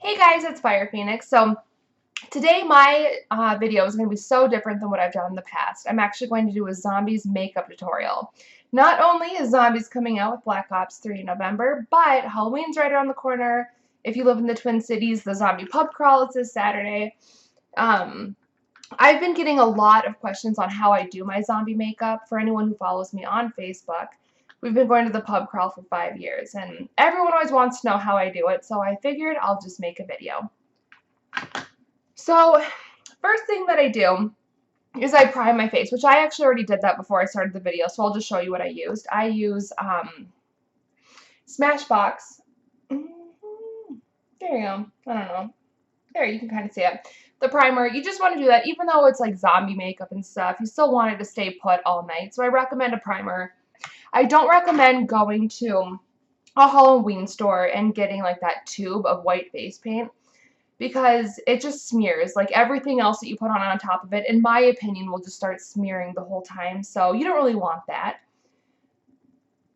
Hey guys, it's Fire Phoenix. So today my video is going to be so different than what I've done in the past. I'm actually going to do a zombies makeup tutorial. Not only is zombies coming out with Black Ops 3 in November, but Halloween's right around the corner. If you live in the Twin Cities, the zombie pub crawl is this Saturday. Um, I've been getting a lot of questions on how I do my zombie makeup. For anyone who follows me on Facebook, we've been going to the pub crawl for 5 years, and everyone always wants to know how I do it, so I figured I'll just make a video. So, first thing that I do is I prime my face, which I actually already did that before I started the video, so I'll just show you what I used. I use Smashbox. There you go. I don't know. There, you can kind of see it. The primer, you just want to do that, even though it's like zombie makeup and stuff, you still want it to stay put all night. So I recommend a primer. I don't recommend going to a Halloween store and getting like that tube of white face paint because it just smears. Like everything else that you put on top of it, in my opinion, will just start smearing the whole time. So you don't really want that.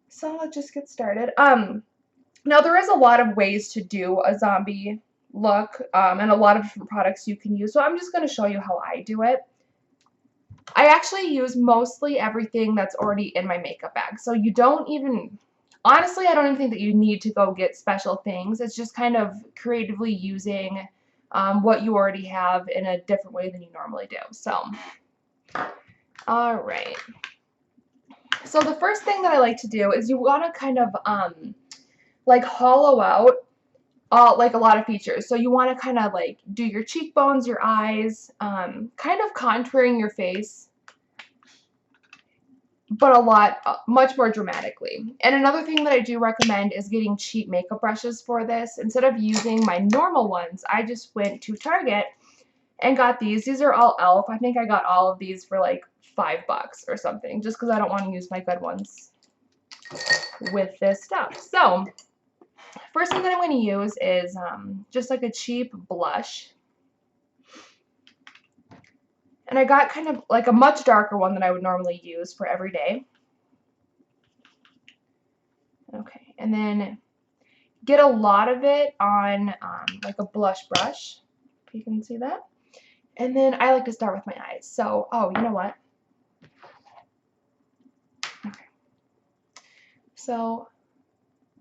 So let's just get started. Now there is a lot of ways to do a zombie look, and a lot of different products you can use. So I'm just going to show you how I do it. I actually use mostly everything that's already in my makeup bag. So you don't even, honestly, I don't even think that you need to go get special things. It's just kind of creatively using what you already have in a different way than you normally do. So, all right. So the first thing that I like to do is you want to kind of like hollow out like a lot of features. So you want to kind of like do your cheekbones, your eyes, kind of contouring your face, but a lot, much more dramatically. And another thing that I do recommend is getting cheap makeup brushes for this. Instead of using my normal ones, I just went to Target and got these. These are all e.l.f. I think I got all of these for like $5 or something, just because I don't want to use my good ones with this stuff. So first thing that I'm going to use is just like a cheap blush. And I got kind of like a much darker one than I would normally use for every day. Okay, and then get a lot of it on like a blush brush, if you can see that. And then I like to start with my eyes. So, oh, you know what? Okay. So,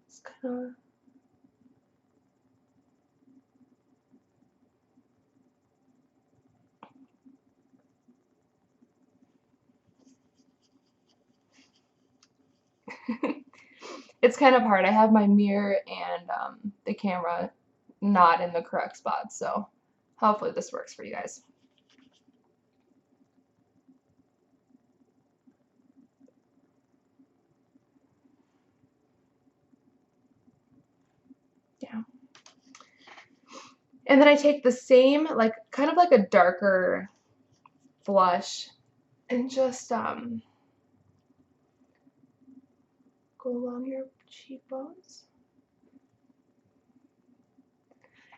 it's kind of... It's kind of hard. I have my mirror and the camera not in the correct spot, so hopefully this works for you guys. Yeah. And then I take the same, like, kind of like a darker blush and just go along your cheekbones.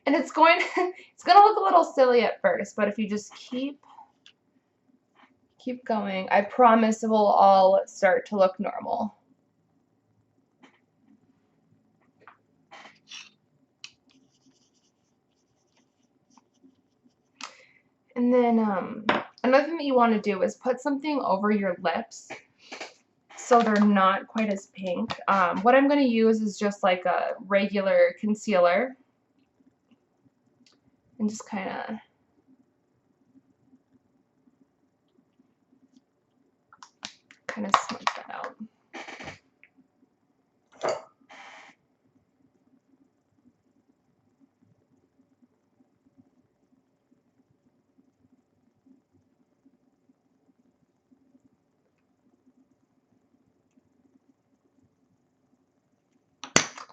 And it's going to look a little silly at first, but if you just keep going, I promise it will all start to look normal. And then another thing that you want to do is put something over your lips so they're not quite as pink. What I'm going to use is just like a regular concealer and just kind of smudge that out.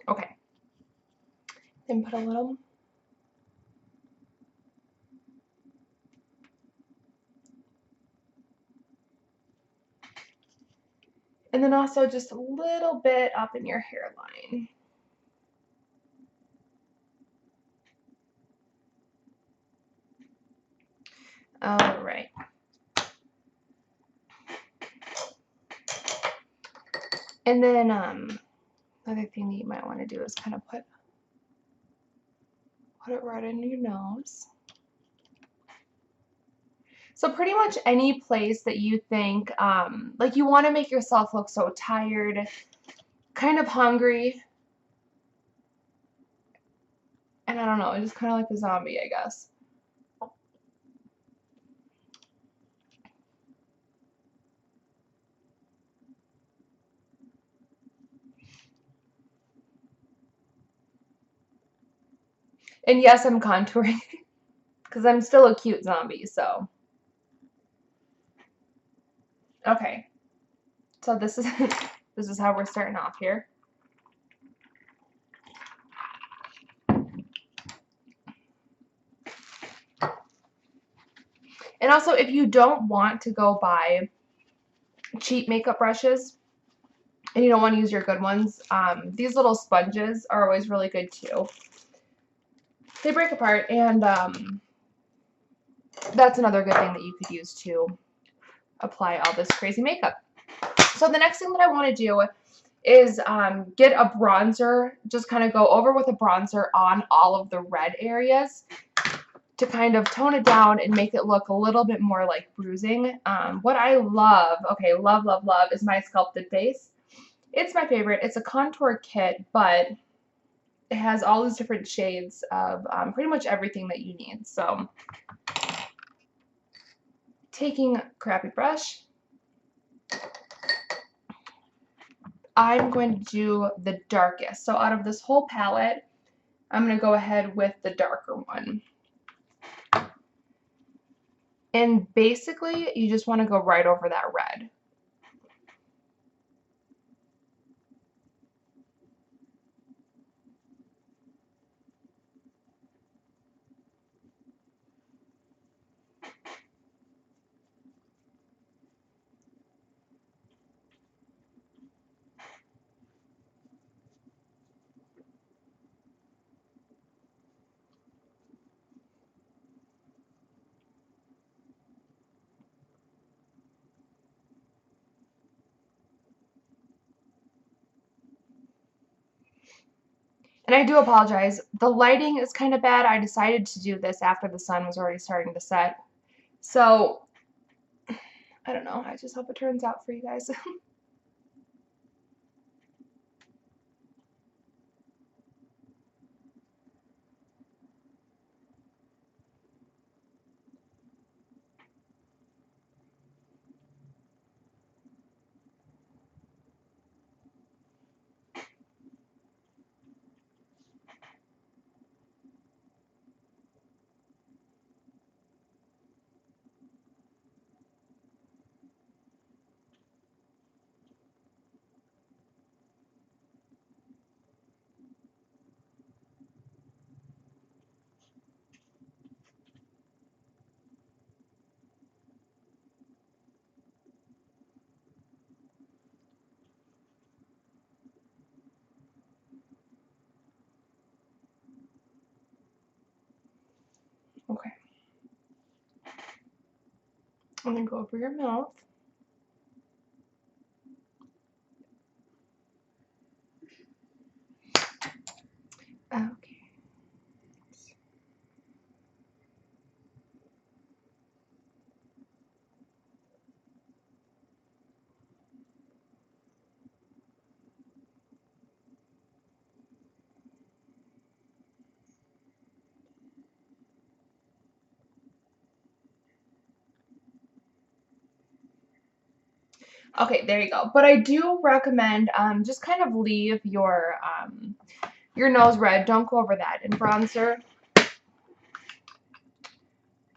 Okay. Then put a little. And then also just a little bit up in your hairline. All right. And then another thing that you might want to do is kind of put Put it right in your nose. So pretty much any place that you think, like you want to make yourself look so tired, kind of hungry, and I don't know, just kind of like a zombie, I guess. And yes, I'm contouring because I'm still a cute zombie, so. Okay, so this is this is how we're starting off here. And also, if you don't want to go buy cheap makeup brushes and you don't want to use your good ones, these little sponges are always really good too. They break apart, and that's another good thing that you could use to apply all this crazy makeup. So the next thing that I want to do is get a bronzer, just kind of go over with a bronzer on all of the red areas to kind of tone it down and make it look a little bit more like bruising. What I love, okay, love, is my Sculpted Face. It's my favorite. It's a contour kit, but it has all these different shades of pretty much everything that you need. So taking a crappy brush, I'm going to do the darkest. So out of this whole palette, I'm going to go ahead with the darker one. And basically, you just want to go right over that red. And I do apologize. The lighting is kind of bad. I decided to do this after the sun was already starting to set. So, I don't know. I just hope it turns out for you guys. Okay. I'm going to go over your mouth. Okay. Okay, there you go. But I do recommend just kind of leave your nose red. Don't go over that in bronzer.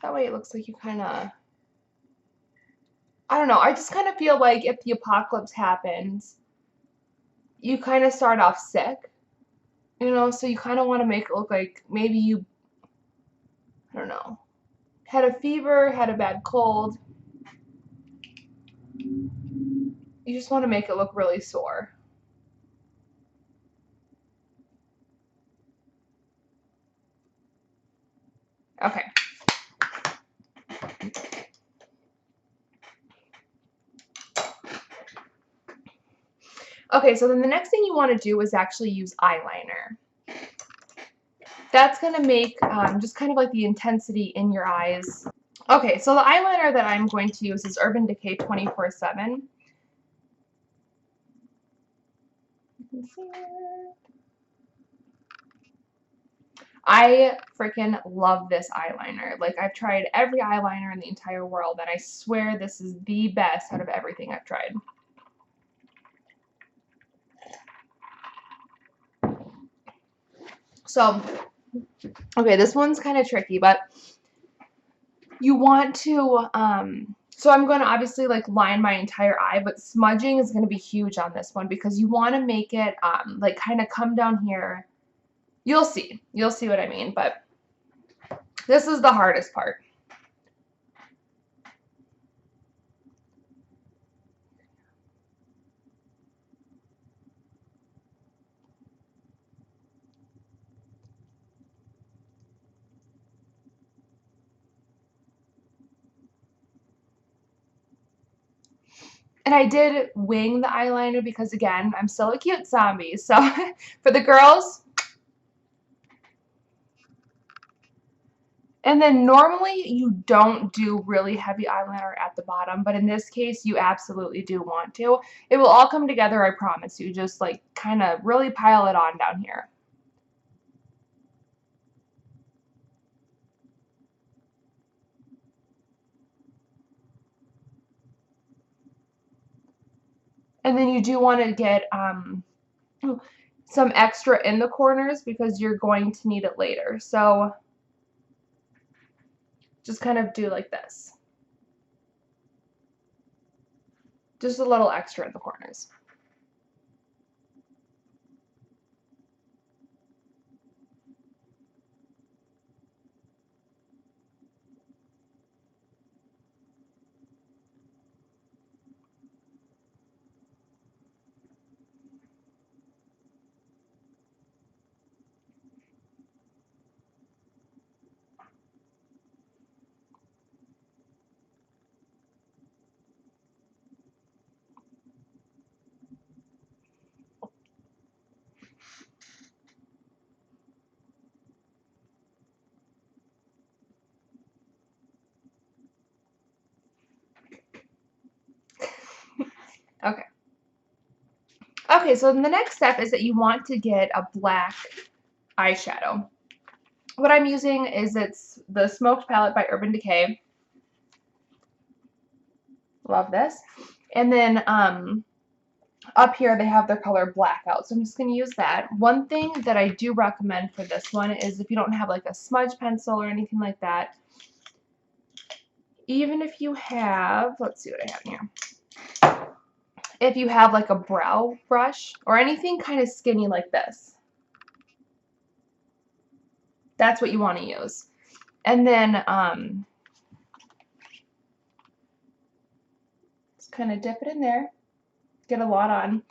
That way it looks like you kind of, I don't know. I just kind of feel like if the apocalypse happens, you kind of start off sick. You know, so you kind of want to make it look like maybe you, I don't know, had a fever, had a bad cold. You just want to make it look really sore. Okay. Okay, so then the next thing you want to do is actually use eyeliner. That's going to make just kind of like the intensity in your eyes. Okay, so the eyeliner that I'm going to use is Urban Decay 24/7. You can see it. I freaking love this eyeliner. Like, I've tried every eyeliner in the entire world, and I swear this is the best out of everything I've tried. So, okay, this one's kind of tricky, but you want to, so I'm going to obviously like line my entire eye, but smudging is going to be huge on this one because you want to make it, like kind of come down here. You'll see what I mean, but this is the hardest part. And I did wing the eyeliner because, again, I'm still a cute zombie. So for the girls. And then normally you don't do really heavy eyeliner at the bottom, but in this case you absolutely do want to. It will all come together, I promise you. Just like kind of really pile it on down here. And then you do want to get some extra in the corners because you're going to need it later. So just kind of do like this. Just a little extra in the corners. Okay. Okay, so the next step is that you want to get a black eyeshadow. What I'm using is it's the Smoked Palette by Urban Decay. Love this. And then up here they have their color Blackout. So I'm just going to use that. One thing that I do recommend for this one is if you don't have like a smudge pencil or anything like that, even if you have, let's see what I have in here. If you have like a brow brush or anything kind of skinny like this, that's what you want to use. And then just kind of dip it in there, get a lot on,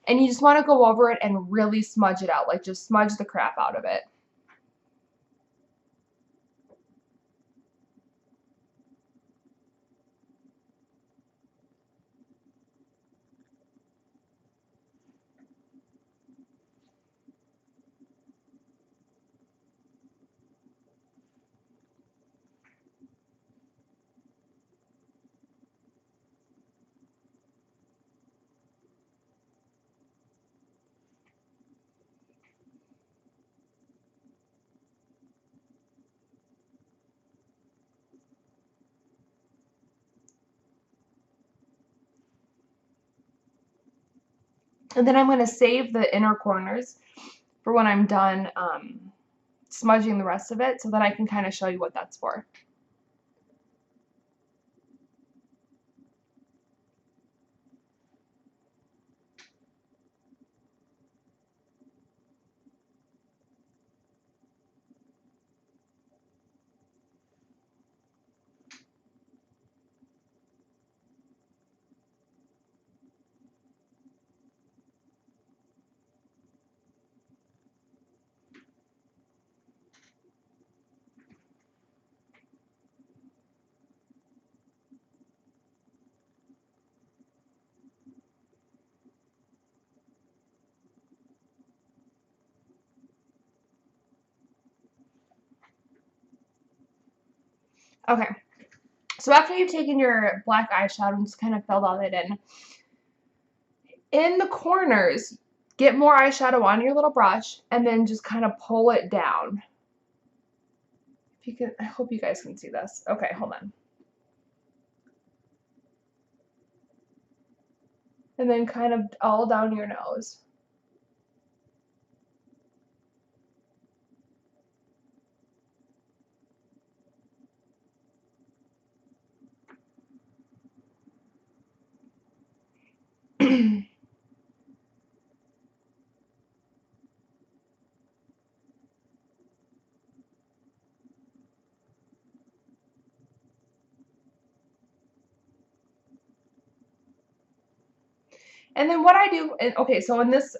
and you just want to go over it and really smudge it out, like just smudge the crap out of it. And then I'm going to save the inner corners for when I'm done smudging the rest of it so that I can kind of show you what that's for. Okay, so after you've taken your black eyeshadow and just kind of filled all that in the corners, get more eyeshadow on your little brush and then just kind of pull it down. If you can, I hope you guys can see this. Okay, hold on. And then kind of all down your nose. And then what I do, okay, so on this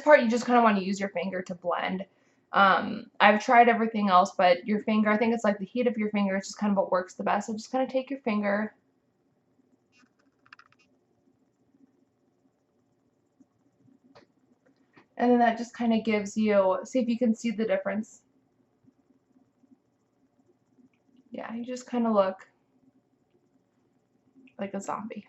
part, you just kind of want to use your finger to blend. I've tried everything else, but your finger, I think it's like the heat of your finger, it's just kind of what works the best. So just kind of take your finger, and then that just kind of gives you, see if you can see the difference. Yeah, you just kind of look like a zombie.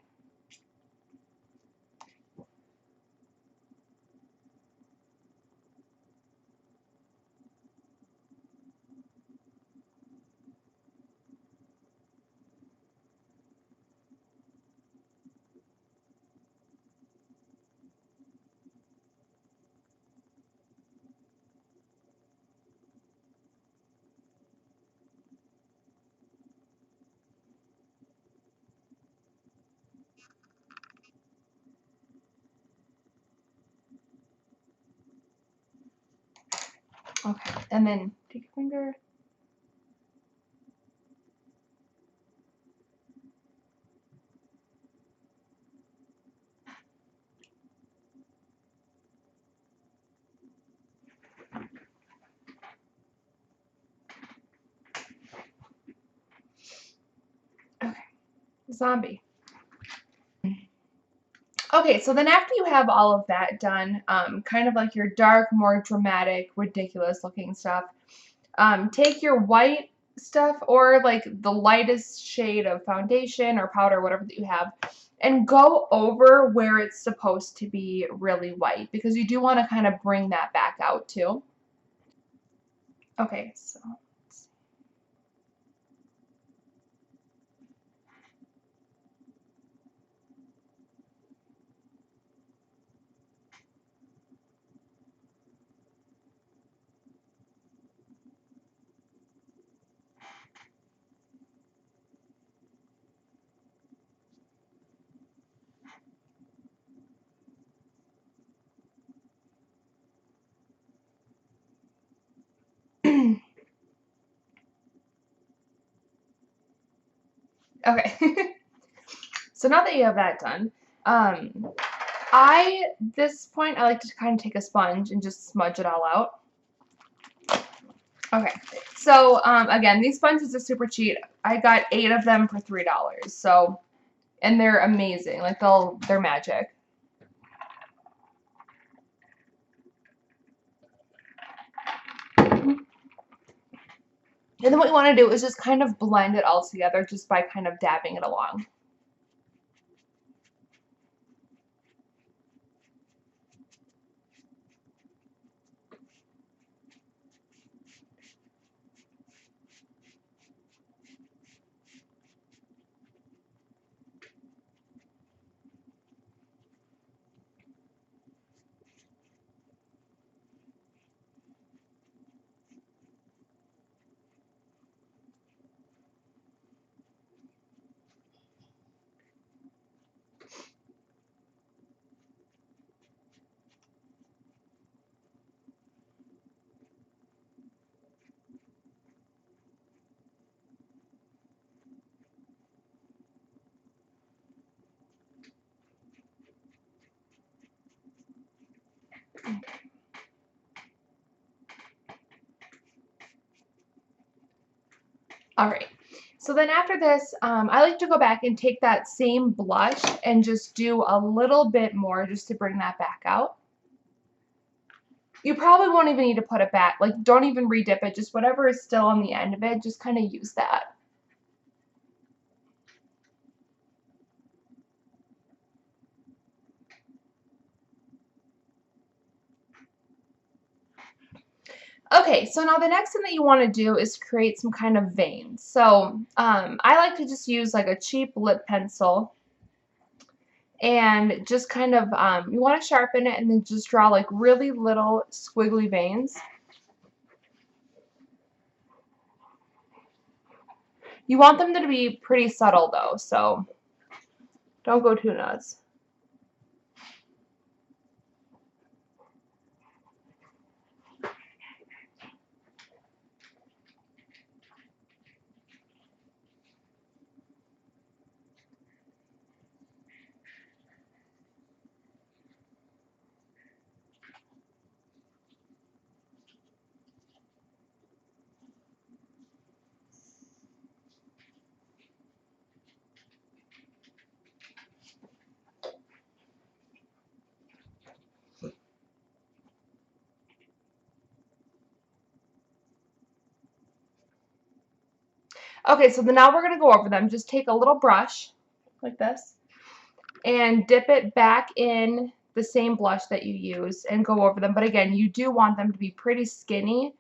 Okay, and then take your finger. Okay, zombie. Okay, so then after you have all of that done, kind of like your dark, more dramatic, ridiculous looking stuff, take your white stuff or like the lightest shade of foundation or powder, whatever that you have, and go over where it's supposed to be really white because you do want to kind of bring that back out too. Okay, so okay. So now that you have that done, this point I like to kind of take a sponge and just smudge it all out. Okay, so again, these sponges are super cheap. I got 8 of them for $3. So, and they're amazing. Like they're magic. And then what you want to do is just kind of blend it all together just by kind of dabbing it along. All right. So then after this, I like to go back and take that same blush and just do a little bit more just to bring that back out. You probably won't even need to put it back. Like, don't even redip it. Just whatever is still on the end of it, just kind of use that. Okay, so now the next thing that you want to do is create some kind of veins. So I like to just use like a cheap lip pencil and just kind of, you want to sharpen it and then just draw like really little squiggly veins. You want them to be pretty subtle though, so don't go too nuts. Okay, so then now we're going to go over them. Just take a little brush like this and dip it back in the same blush that you use and go over them. But again, you do want them to be pretty skinny.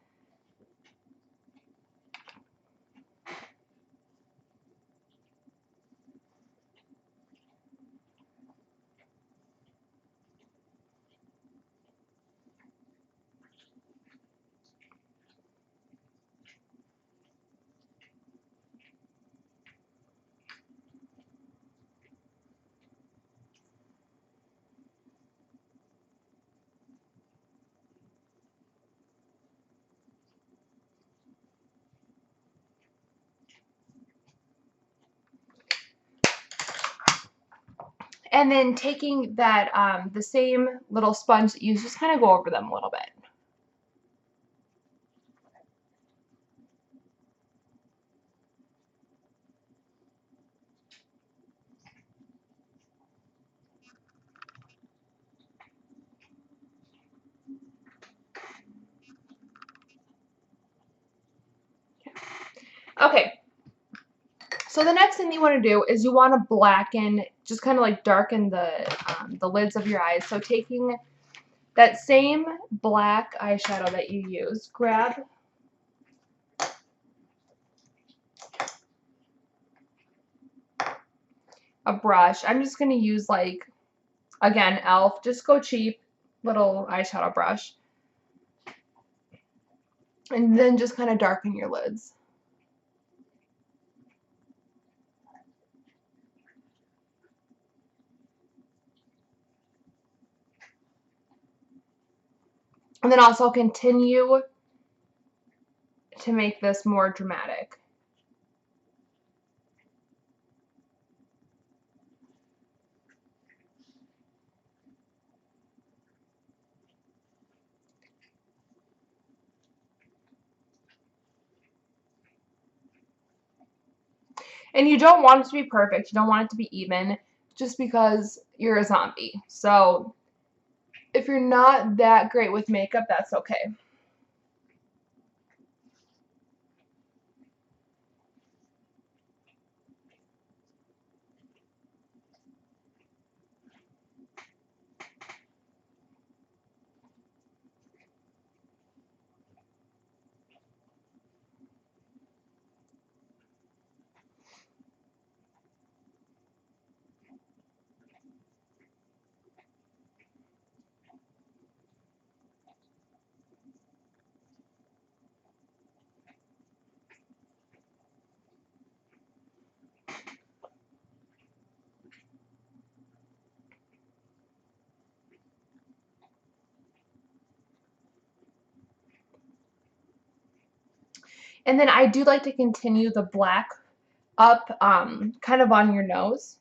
And then taking that, the same little sponge that you use, just kind of go over them a little bit. Okay, so the next thing you want to do is you want to blacken, just kind of like darken the lids of your eyes. So taking that same black eyeshadow that you use, grab a brush. I'm just going to use like, again, e.l.f. Just go cheap, little eyeshadow brush. And then just kind of darken your lids. And then also continue to make this more dramatic. And you don't want it to be perfect. You don't want it to be even just because you're a zombie. So if you're not that great with makeup, that's okay. And then I do like to continue the black up kind of on your nose.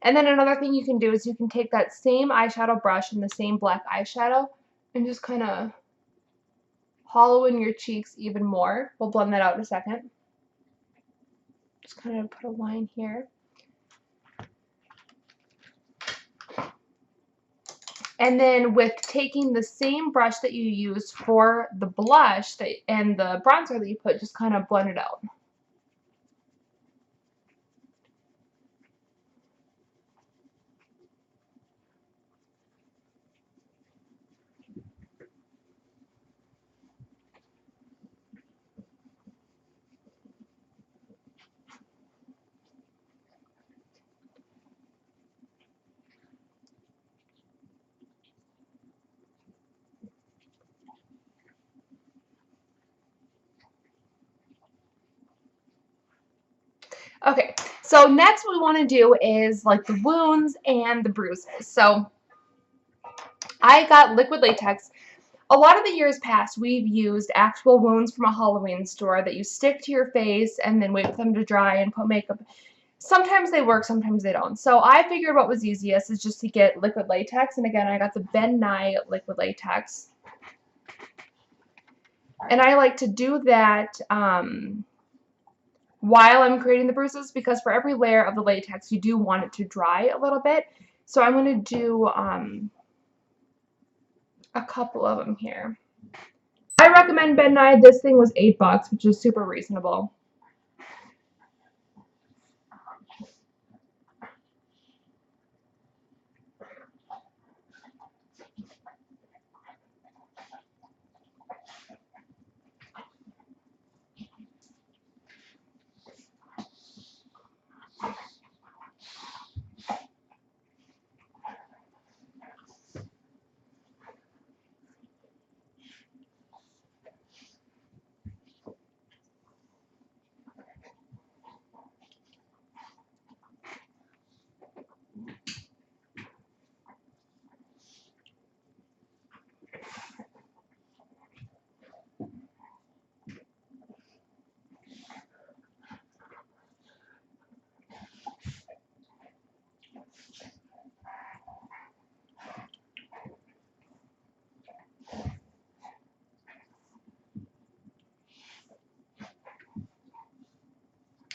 And then another thing you can do is you can take that same eyeshadow brush and the same black eyeshadow and just kind of hollow in your cheeks even more. We'll blend that out in a second. Just kind of put a line here. And then with taking the same brush that you used for the blush and the bronzer that you put, just kind of blend it out. Okay, so next what we want to do is like the wounds and the bruises. So I got liquid latex. A lot of the years past, we've used actual wounds from a Halloween store that you stick to your face and then wait for them to dry and put makeup. Sometimes they work, sometimes they don't. So I figured what was easiest is just to get liquid latex. And again, I got the Ben Nye liquid latex. And I like to do that while I'm creating the bruises, because for every layer of the latex, you do want it to dry a little bit. So I'm going to do a couple of them here. I recommend Ben Nye. This thing was $8, which is super reasonable.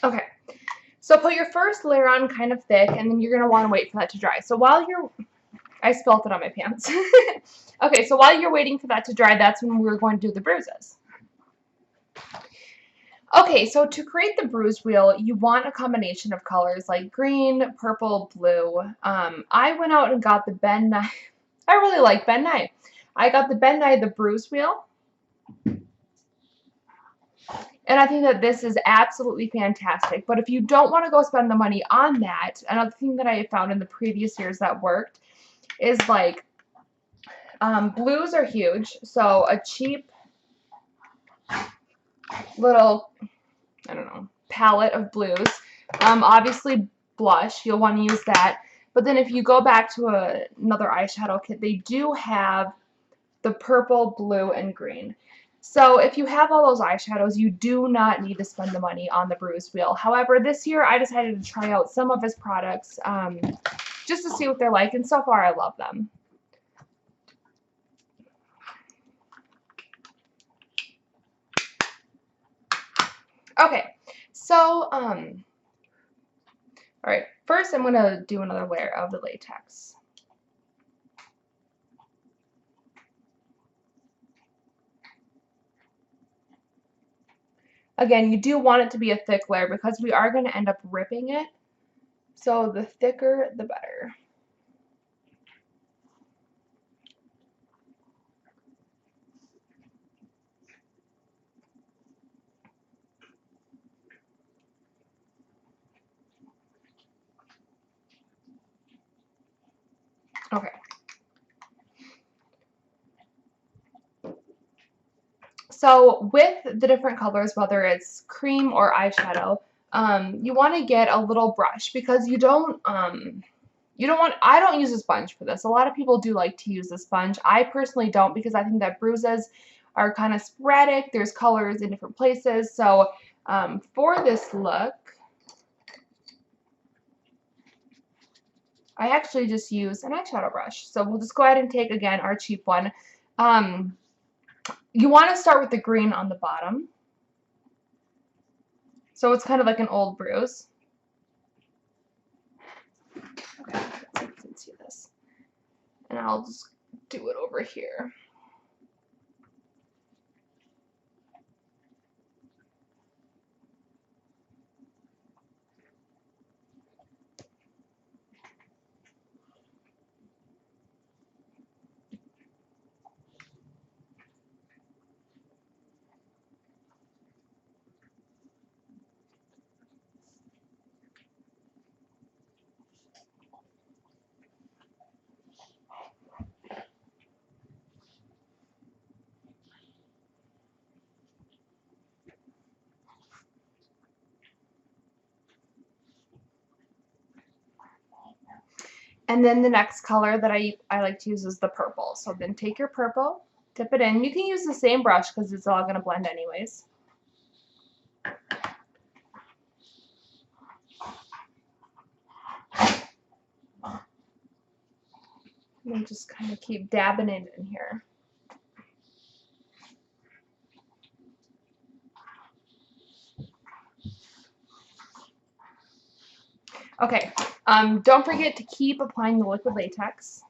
Okay, so put your first layer on kind of thick, and then you're going to want to wait for that to dry. So while you're, I spilled it on my pants. Okay, so while you're waiting for that to dry, that's when we're going to do the bruises. Okay, so to create the bruise wheel, you want a combination of colors like green, purple, blue. I went out and got the Ben Nye. I really like Ben Nye. I got the Ben Nye the bruise wheel. And I think that this is absolutely fantastic. But if you don't want to go spend the money on that, another thing that I found in the previous years that worked is like blues are huge. So a cheap little, I don't know, palette of blues. Obviously blush, you'll want to use that. But then if you go back to another eyeshadow kit, they do have the purple, blue, and green. So if you have all those eyeshadows, you do not need to spend the money on the bruise wheel. However, this year I decided to try out some of his products just to see what they're like, and so far I love them. Okay, so, all right, first I'm going to do another layer of the latex. Again, you do want it to be a thick layer because we are going to end up ripping it. So the thicker, the better. Okay. So with the different colors, whether it's cream or eyeshadow, you want to get a little brush because I don't use a sponge for this. A lot of people do like to use a sponge. I personally don't because I think that bruises are kind of sporadic. There's colors in different places. So for this look, I actually just use an eyeshadow brush. So we'll just go ahead and take, again, our cheap one. You want to start with the green on the bottom. So it's kind of like an old bruise. Okay, let's see if you can see this. And I'll just do it over here. And then the next color that I like to use is the purple. So then take your purple, dip it in. You can use the same brush because it's all going to blend anyways. And just kind of keep dabbing it in here. Okay, don't forget to keep applying the liquid latex.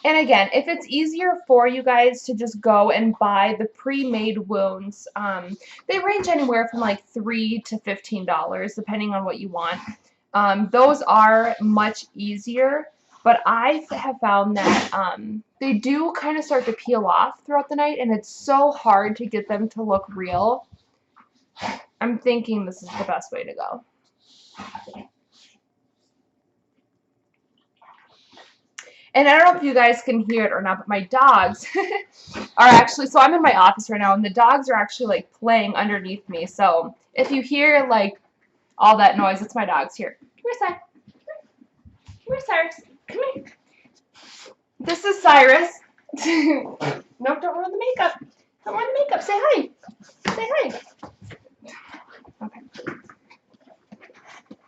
And again, if it's easier for you guys to just go and buy the pre-made wounds, they range anywhere from like $3 to $15, depending on what you want. Those are much easier, but I have found that they do kind of start to peel off throughout the night, and it's so hard to get them to look real. I'm thinking this is the best way to go. And I don't know if you guys can hear it or not, but my dogs are actually, so I'm in my office right now, and the dogs are actually, like, playing underneath me. So if you hear, like, all that noise, it's my dogs. Here. Come here, Cyrus. Come here, Cyrus. Come here. This is Cyrus. No, don't ruin the makeup. Don't ruin the makeup. Say hi. Say hi. Okay.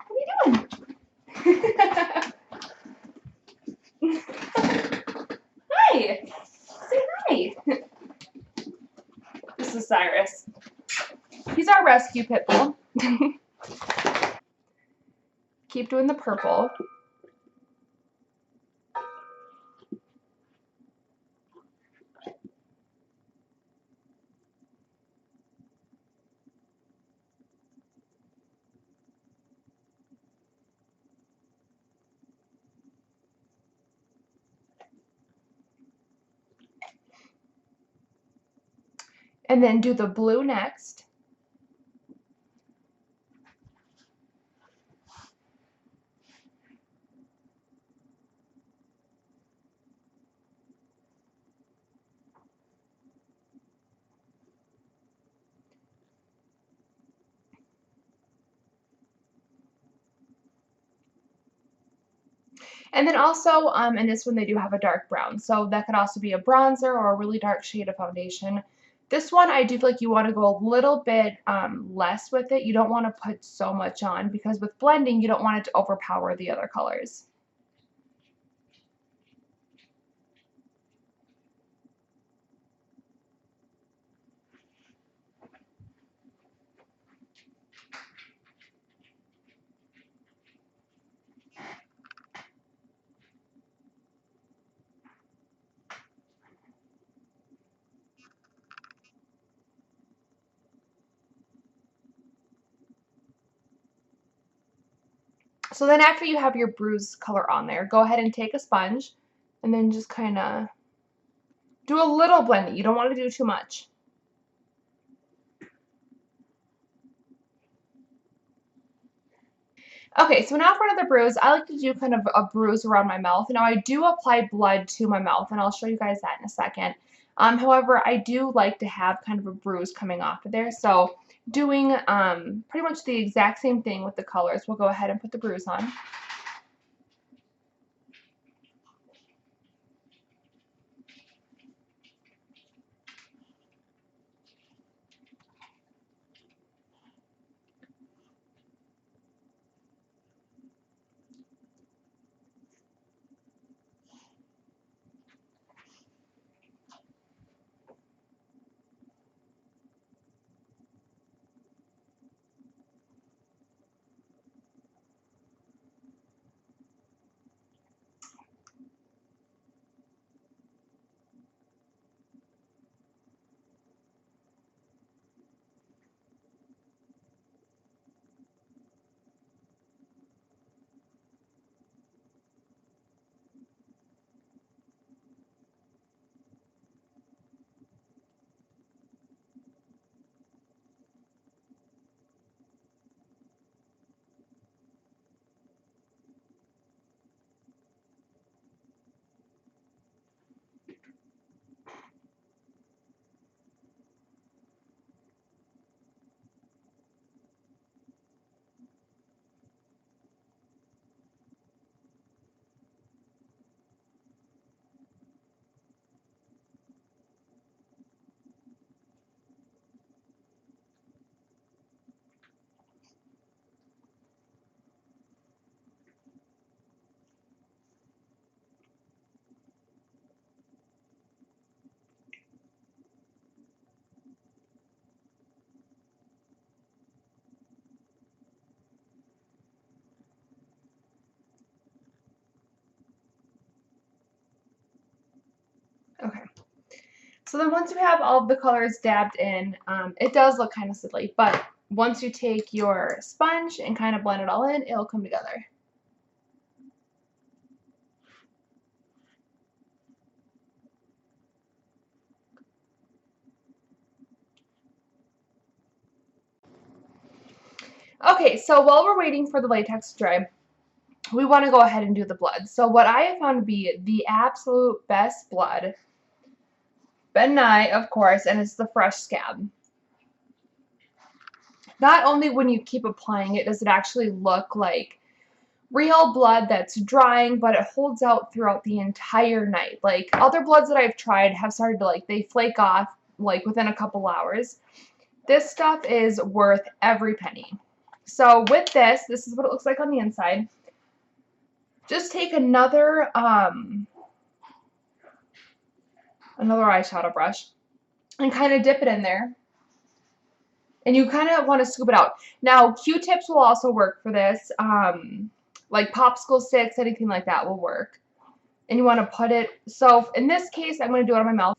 What are you doing? Hi. Say hi. This is Cyrus. He's our rescue pit bull. Keep doing the purple. And then do the blue next. And then also, in this one, they do have a dark brown. So that could also be a bronzer or a really dark shade of foundation. This one, I do feel like you want to go a little bit less with it. You don't want to put so much on because with blending, you don't want it to overpower the other colors. So then after you have your bruise color on there, go ahead and take a sponge and then just kind of do a little blending. You don't want to do too much. Okay, so now for another bruise, I like to do kind of a bruise around my mouth. Now I do apply blood to my mouth, and I'll show you guys that in a second. However, I do like to have kind of a bruise coming off of there. So doing pretty much the exact same thing with the colors. We'll go ahead and put the bruise on. Okay. So then once you have all of the colors dabbed in, it does look kind of silly, but once you take your sponge and kind of blend it all in, it'll come together. Okay, so while we're waiting for the latex to dry, we want to go ahead and do the blood. So what I have found to be the absolute best blood, Ben Nye, of course, and it's the Fresh Scab. Not only when you keep applying it does it actually look like real blood that's drying, but it holds out throughout the entire night. Like other bloods that I've tried have started to they flake off like within a couple hours. This stuff is worth every penny. So with this is what it looks like on the inside. Just take another eyeshadow brush and kind of dip it in there. And you kind of want to scoop it out. Now, Q-tips will also work for this. Like popsicle sticks, anything like that will work. And you want to put it, so in this case, I'm going to do it on my mouth.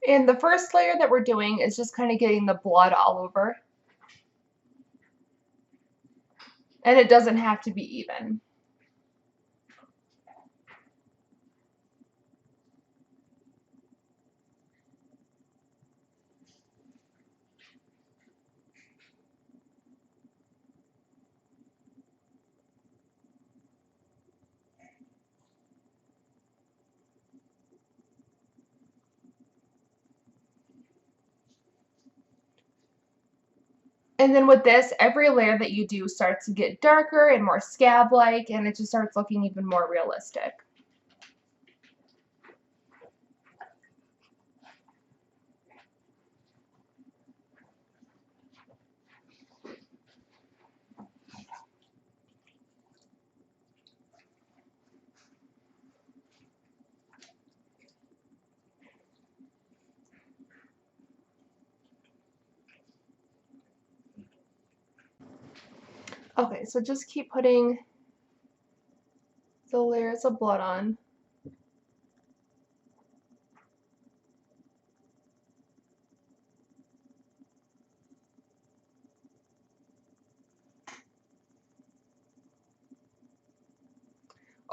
And the first layer that we're doing is just kind of getting the blood all over. And it doesn't have to be even. And then with this, every layer that you do starts to get darker and more scab-like, and it just starts looking even more realistic. Okay, so just keep putting the layers of blood on.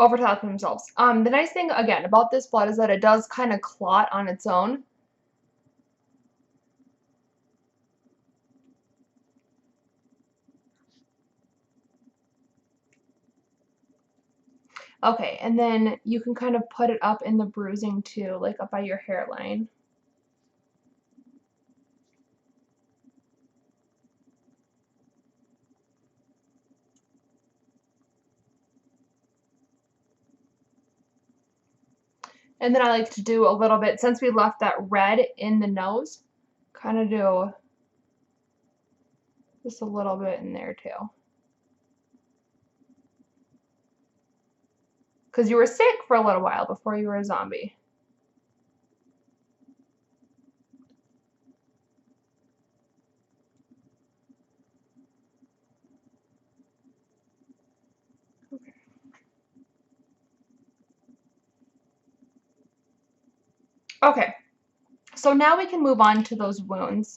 over top of themselves. The nice thing, again, about this blood is that it does kind of clot on its own. Okay, and then you can kind of put it up in the bruising too, like up by your hairline. And then I like to do a little bit, since we left that red in the nose, kind of do just a little bit in there too. Because you were sick for a little while before you were a zombie. Okay, so now we can move on to those wounds.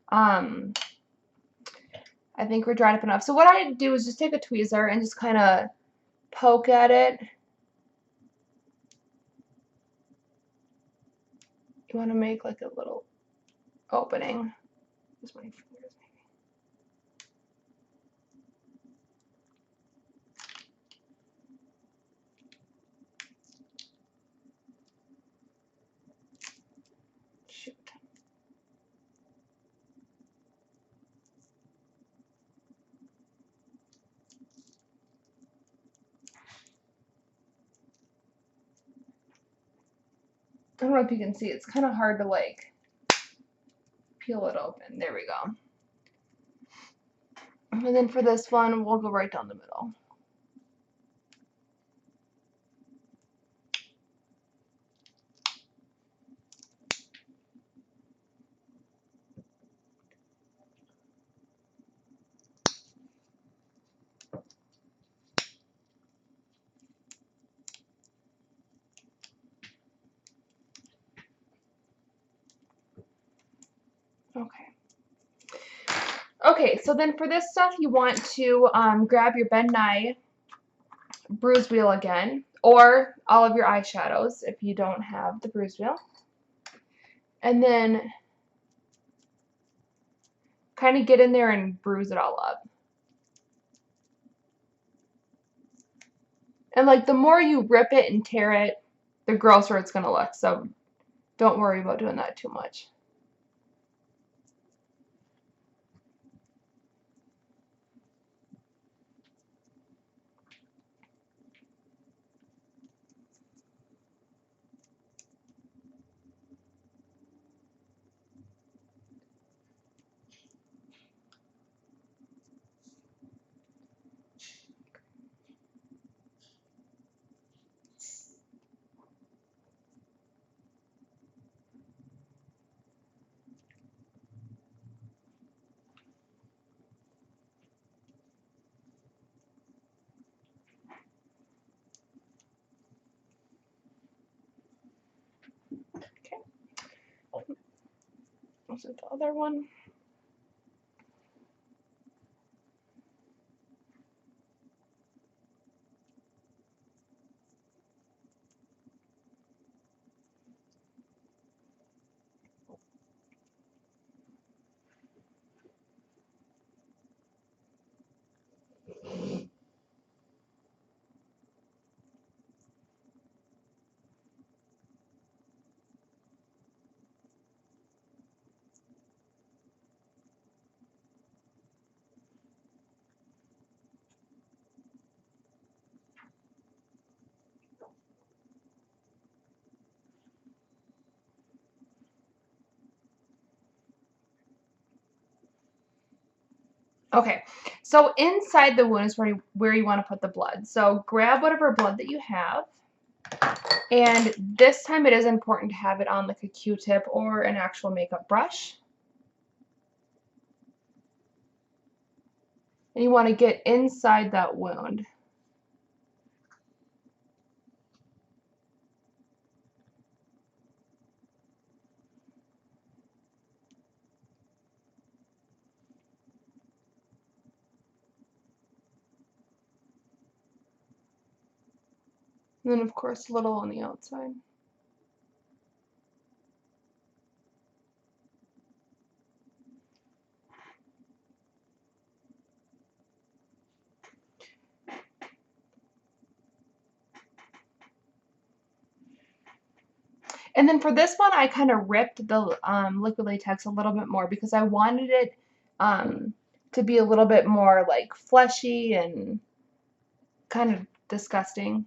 I think we're dried up enough. So what I do is just take a tweezer and just kind of poke at it. You want to make like a little opening. Use my fingers maybe. Shoot. I don't know if you can see, it's kind of hard to like peel it open. There we go. And then for this one, we'll go right down the middle. Okay. Okay, so then for this stuff, you want to grab your Ben Nye bruise wheel again, or all of your eyeshadows if you don't have the bruise wheel. And then kind of get in there and bruise it all up. And like the more you rip it and tear it, the grosser it's going to look. So don't worry about doing that too much. Okay. Was it the other one? Okay, so inside the wound is where you want to put the blood. So grab whatever blood that you have, and this time it is important to have it on like a Q-tip or an actual makeup brush. And you want to get inside that wound. And then, of course, a little on the outside. And then for this one, I kind of ripped the liquid latex a little bit more because I wanted it to be a little bit more like fleshy and kind of disgusting.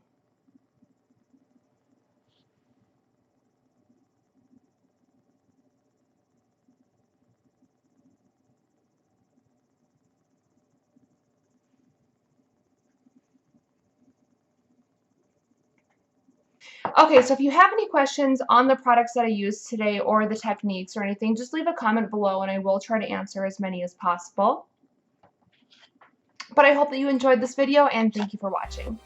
Okay, so if you have any questions on the products that I used today or the techniques or anything, just leave a comment below and I will try to answer as many as possible. But I hope that you enjoyed this video and thank you for watching.